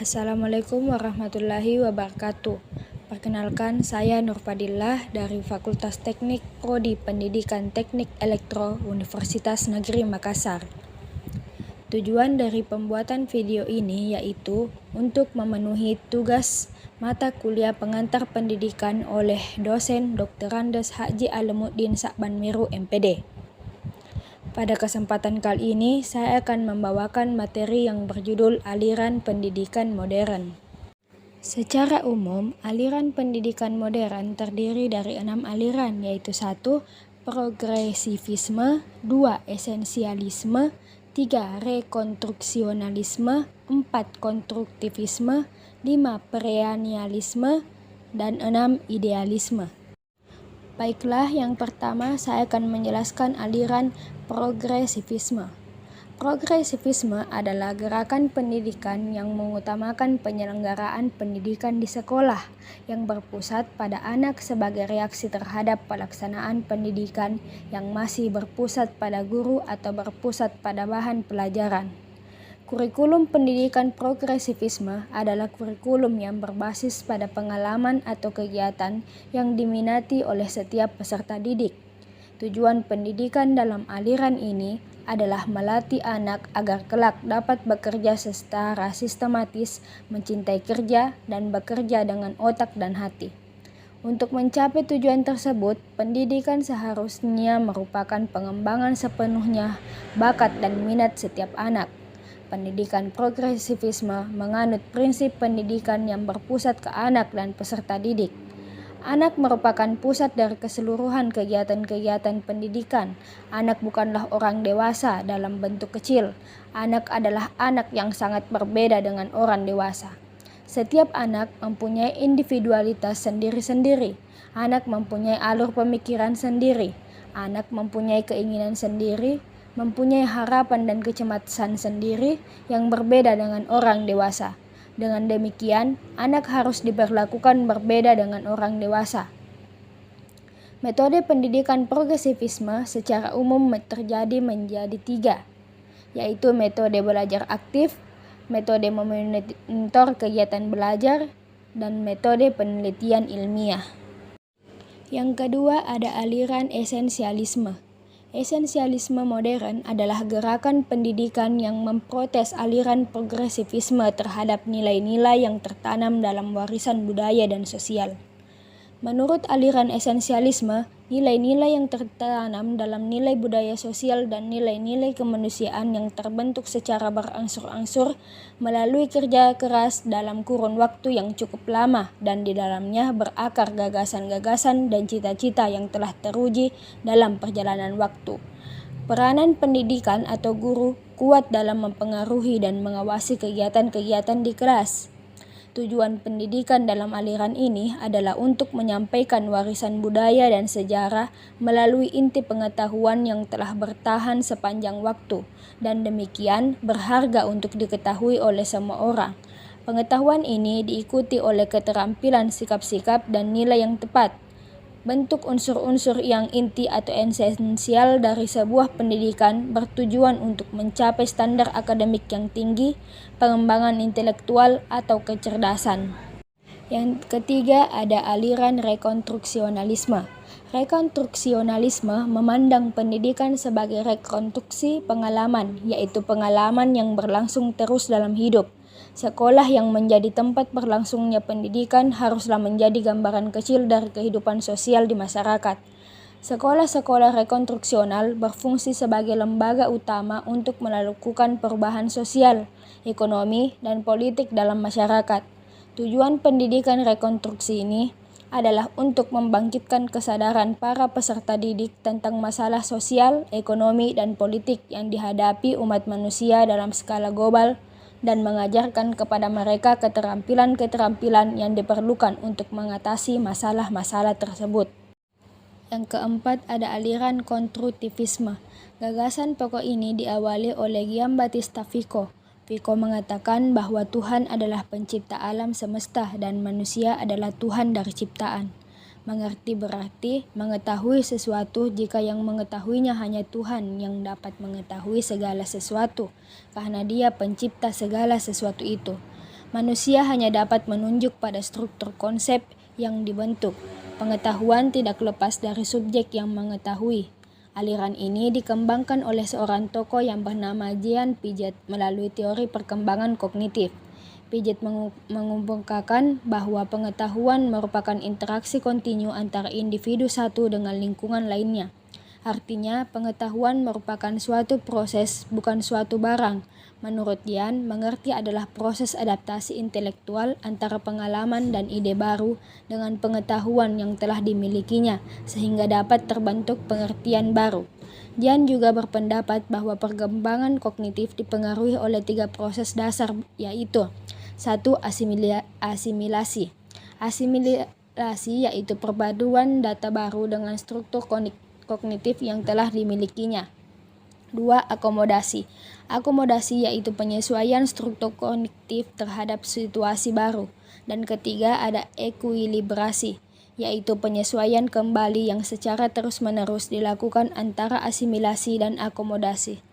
Assalamualaikum warahmatullahi wabarakatuh. Perkenalkan, saya Nur Fadillah dari Fakultas Teknik Prodi Pendidikan Teknik Elektro Universitas Negeri Makassar. Tujuan dari pembuatan video ini yaitu untuk memenuhi tugas mata kuliah pengantar pendidikan oleh dosen Dr. Andes Haji Alamuddin Sa'ban Miru MPD. Pada kesempatan kali ini, saya akan membawakan materi yang berjudul Aliran Pendidikan Modern. Secara umum, aliran pendidikan modern terdiri dari 6 aliran, yaitu 1. Progresivisme, 2. Esensialisme, 3. Rekonstruksionalisme, 4. Konstruktivisme, 5. Perennialisme, dan 6. Idealisme. Baiklah, yang pertama saya akan menjelaskan aliran progresivisme. Progresivisme adalah gerakan pendidikan yang mengutamakan penyelenggaraan pendidikan di sekolah yang berpusat pada anak sebagai reaksi terhadap pelaksanaan pendidikan yang masih berpusat pada guru atau berpusat pada bahan pelajaran. Kurikulum pendidikan progresivisme adalah kurikulum yang berbasis pada pengalaman atau kegiatan yang diminati oleh setiap peserta didik. Tujuan pendidikan dalam aliran ini adalah melatih anak agar kelak dapat bekerja secara sistematis, mencintai kerja, dan bekerja dengan otak dan hati. Untuk mencapai tujuan tersebut, pendidikan seharusnya merupakan pengembangan sepenuhnya bakat dan minat setiap anak. Pendidikan progresivisme menganut prinsip pendidikan yang berpusat ke anak dan peserta didik. Anak merupakan pusat dari keseluruhan kegiatan-kegiatan pendidikan. Anak bukanlah orang dewasa dalam bentuk kecil. Anak adalah anak yang sangat berbeda dengan orang dewasa. Setiap anak mempunyai individualitas sendiri-sendiri. Anak mempunyai alur pemikiran sendiri. Anak mempunyai keinginan sendiri, mempunyai harapan dan kecemasan sendiri yang berbeda dengan orang dewasa. Dengan demikian, anak harus diperlakukan berbeda dengan orang dewasa. Metode pendidikan progresivisme secara umum terjadi menjadi 3, yaitu metode belajar aktif, metode memonitor kegiatan belajar, dan metode penelitian ilmiah. Yang kedua ada aliran esensialisme. Esensialisme modern adalah gerakan pendidikan yang memprotes aliran progresivisme terhadap nilai-nilai yang tertanam dalam warisan budaya dan sosial. Menurut aliran esensialisme, nilai-nilai yang tertanam dalam nilai budaya sosial dan nilai-nilai kemanusiaan yang terbentuk secara berangsur-angsur melalui kerja keras dalam kurun waktu yang cukup lama dan di dalamnya berakar gagasan-gagasan dan cita-cita yang telah teruji dalam perjalanan waktu. Peranan pendidikan atau guru kuat dalam mempengaruhi dan mengawasi kegiatan-kegiatan di kelas. Tujuan pendidikan dalam aliran ini adalah untuk menyampaikan warisan budaya dan sejarah melalui inti pengetahuan yang telah bertahan sepanjang waktu dan demikian berharga untuk diketahui oleh semua orang. Pengetahuan ini diikuti oleh keterampilan sikap-sikap dan nilai yang tepat. Bentuk unsur-unsur yang inti atau esensial dari sebuah pendidikan bertujuan untuk mencapai standar akademik yang tinggi, pengembangan intelektual atau kecerdasan. Yang ketiga ada aliran rekonstruksionalisme. Rekonstruksionalisme memandang pendidikan sebagai rekonstruksi pengalaman, yaitu pengalaman yang berlangsung terus dalam hidup. Sekolah yang menjadi tempat berlangsungnya pendidikan haruslah menjadi gambaran kecil dari kehidupan sosial di masyarakat. Sekolah-sekolah rekonstruksional berfungsi sebagai lembaga utama untuk melakukan perubahan sosial, ekonomi, dan politik dalam masyarakat. Tujuan pendidikan rekonstruksi ini adalah untuk membangkitkan kesadaran para peserta didik tentang masalah sosial, ekonomi, dan politik yang dihadapi umat manusia dalam skala global dan mengajarkan kepada mereka keterampilan-keterampilan yang diperlukan untuk mengatasi masalah-masalah tersebut. Yang keempat ada aliran konstruktivisme. Gagasan pokok ini diawali oleh Giambattista Vico. Vico mengatakan bahwa Tuhan adalah pencipta alam semesta dan manusia adalah Tuhan dari ciptaan. Mengerti berarti mengetahui sesuatu jika yang mengetahuinya hanya Tuhan yang dapat mengetahui segala sesuatu, karena Dia pencipta segala sesuatu itu. Manusia hanya dapat menunjuk pada struktur konsep yang dibentuk. Pengetahuan tidak lepas dari subjek yang mengetahui. Aliran ini dikembangkan oleh seorang tokoh yang bernama Jean Piaget melalui teori perkembangan kognitif. Piaget mengemukakan bahwa pengetahuan merupakan interaksi kontinu antara individu satu dengan lingkungan lainnya. Artinya, pengetahuan merupakan suatu proses, bukan suatu barang. Menurut Dian, mengerti adalah proses adaptasi intelektual antara pengalaman dan ide baru dengan pengetahuan yang telah dimilikinya, sehingga dapat terbentuk pengertian baru. Dian juga berpendapat bahwa perkembangan kognitif dipengaruhi oleh 3 proses dasar, yaitu 1. Asimilasi. Asimilasi yaitu perpaduan data baru dengan struktur kognitif yang telah dimilikinya. 2. Akomodasi. Akomodasi yaitu penyesuaian struktur kognitif terhadap situasi baru. Dan ketiga ada ekuilibrasi, yaitu penyesuaian kembali yang secara terus-menerus dilakukan antara asimilasi dan akomodasi.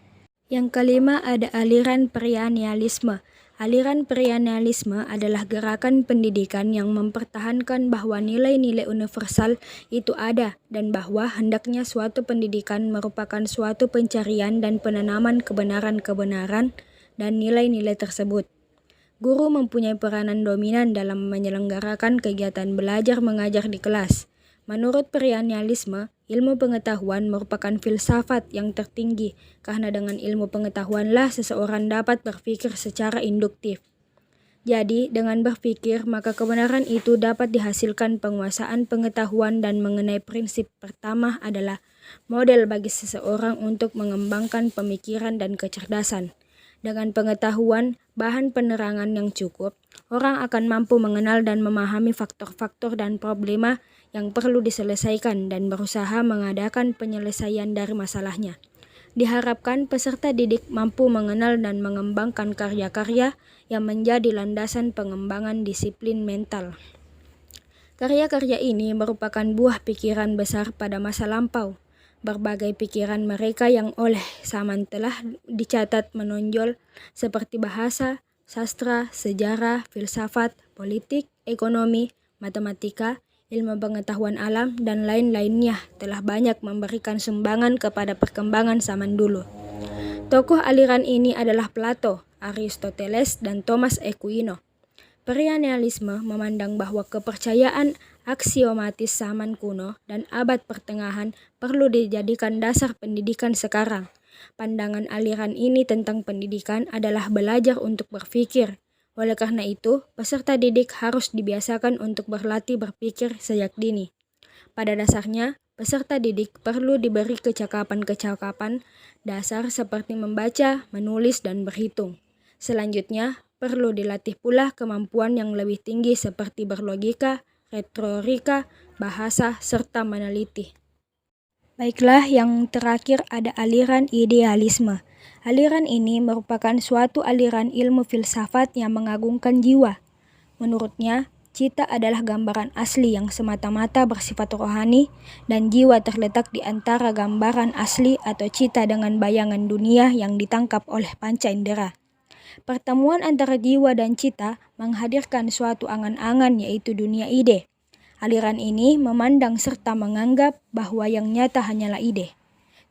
Yang kelima ada aliran perennialisme. Aliran perennialisme adalah gerakan pendidikan yang mempertahankan bahwa nilai-nilai universal itu ada dan bahwa hendaknya suatu pendidikan merupakan suatu pencarian dan penanaman kebenaran-kebenaran dan nilai-nilai tersebut. Guru mempunyai peranan dominan dalam menyelenggarakan kegiatan belajar mengajar di kelas. Menurut perennialisme, ilmu pengetahuan merupakan filsafat yang tertinggi karena dengan ilmu pengetahuanlah seseorang dapat berpikir secara induktif. Jadi, dengan berpikir, maka kebenaran itu dapat dihasilkan penguasaan pengetahuan dan mengenai prinsip pertama adalah model bagi seseorang untuk mengembangkan pemikiran dan kecerdasan. Dengan pengetahuan, bahan penerangan yang cukup, orang akan mampu mengenal dan memahami faktor-faktor dan problema yang perlu diselesaikan dan berusaha mengadakan penyelesaian dari masalahnya. Diharapkan peserta didik mampu mengenal dan mengembangkan karya-karya yang menjadi landasan pengembangan disiplin mental. Karya-karya ini merupakan buah pikiran besar pada masa lampau. Berbagai pikiran mereka yang oleh zaman telah dicatat menonjol seperti bahasa, sastra, sejarah, filsafat, politik, ekonomi, matematika, ilmu pengetahuan alam, dan lain-lainnya telah banyak memberikan sumbangan kepada perkembangan zaman dulu. Tokoh aliran ini adalah Plato, Aristoteles, dan Thomas Aquino. Perennialisme memandang bahwa kepercayaan aksiomatis zaman kuno dan abad pertengahan perlu dijadikan dasar pendidikan sekarang. Pandangan aliran ini tentang pendidikan adalah belajar untuk berpikir. Oleh karena itu, peserta didik harus dibiasakan untuk berlatih berpikir sejak dini. Pada dasarnya, peserta didik perlu diberi kecakapan-kecakapan dasar seperti membaca, menulis, dan berhitung. Selanjutnya, perlu dilatih pula kemampuan yang lebih tinggi seperti berlogika, retorika, bahasa, serta meneliti. Baiklah, yang terakhir ada aliran idealisme. Aliran ini merupakan suatu aliran ilmu filsafat yang mengagungkan jiwa. Menurutnya, cita adalah gambaran asli yang semata-mata bersifat rohani dan jiwa terletak di antara gambaran asli atau cita dengan bayangan dunia yang ditangkap oleh panca indera. Pertemuan antara jiwa dan cita menghadirkan suatu angan-angan yaitu dunia ide. Aliran ini memandang serta menganggap bahwa yang nyata hanyalah ide.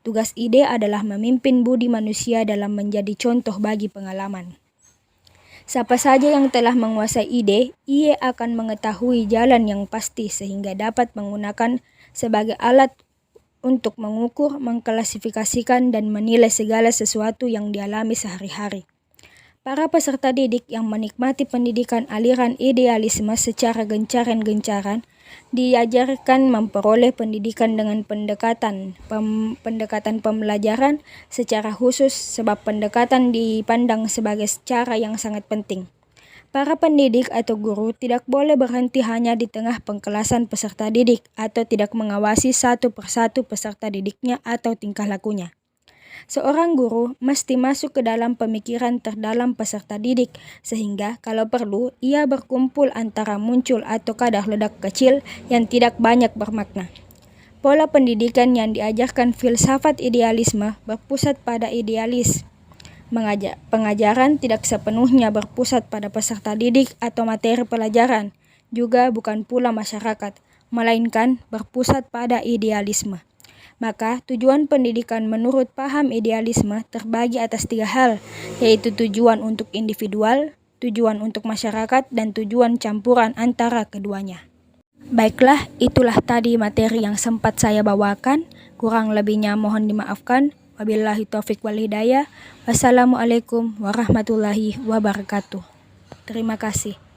Tugas ide adalah memimpin budi manusia dalam menjadi contoh bagi pengalaman. Siapa saja yang telah menguasai ide, ia akan mengetahui jalan yang pasti sehingga dapat menggunakan sebagai alat untuk mengukur, mengklasifikasikan, dan menilai segala sesuatu yang dialami sehari-hari. Para peserta didik yang menikmati pendidikan aliran idealisme secara gencaran-gencaran diajarkan memperoleh pendidikan dengan pendekatan pembelajaran secara khusus sebab pendekatan dipandang sebagai cara yang sangat penting. Para pendidik atau guru tidak boleh berhenti hanya di tengah pengkelasan peserta didik atau tidak mengawasi satu persatu peserta didiknya atau tingkah lakunya. Seorang guru mesti masuk ke dalam pemikiran terdalam peserta didik, sehingga kalau perlu ia berkumpul antara muncul atau kadar ledak kecil yang tidak banyak bermakna. Pola pendidikan yang diajarkan filsafat idealisme berpusat pada idealis. Pengajaran tidak sepenuhnya berpusat pada peserta didik atau materi pelajaran, juga bukan pula masyarakat, melainkan berpusat pada idealisme. Maka tujuan pendidikan menurut paham idealisme terbagi atas 3 hal, yaitu tujuan untuk individual, tujuan untuk masyarakat, dan tujuan campuran antara keduanya. Baiklah, itulah tadi materi yang sempat saya bawakan. Kurang lebihnya mohon dimaafkan. Wabillahi taufik wal hidayah. Wassalamualaikum warahmatullahi wabarakatuh. Terima kasih.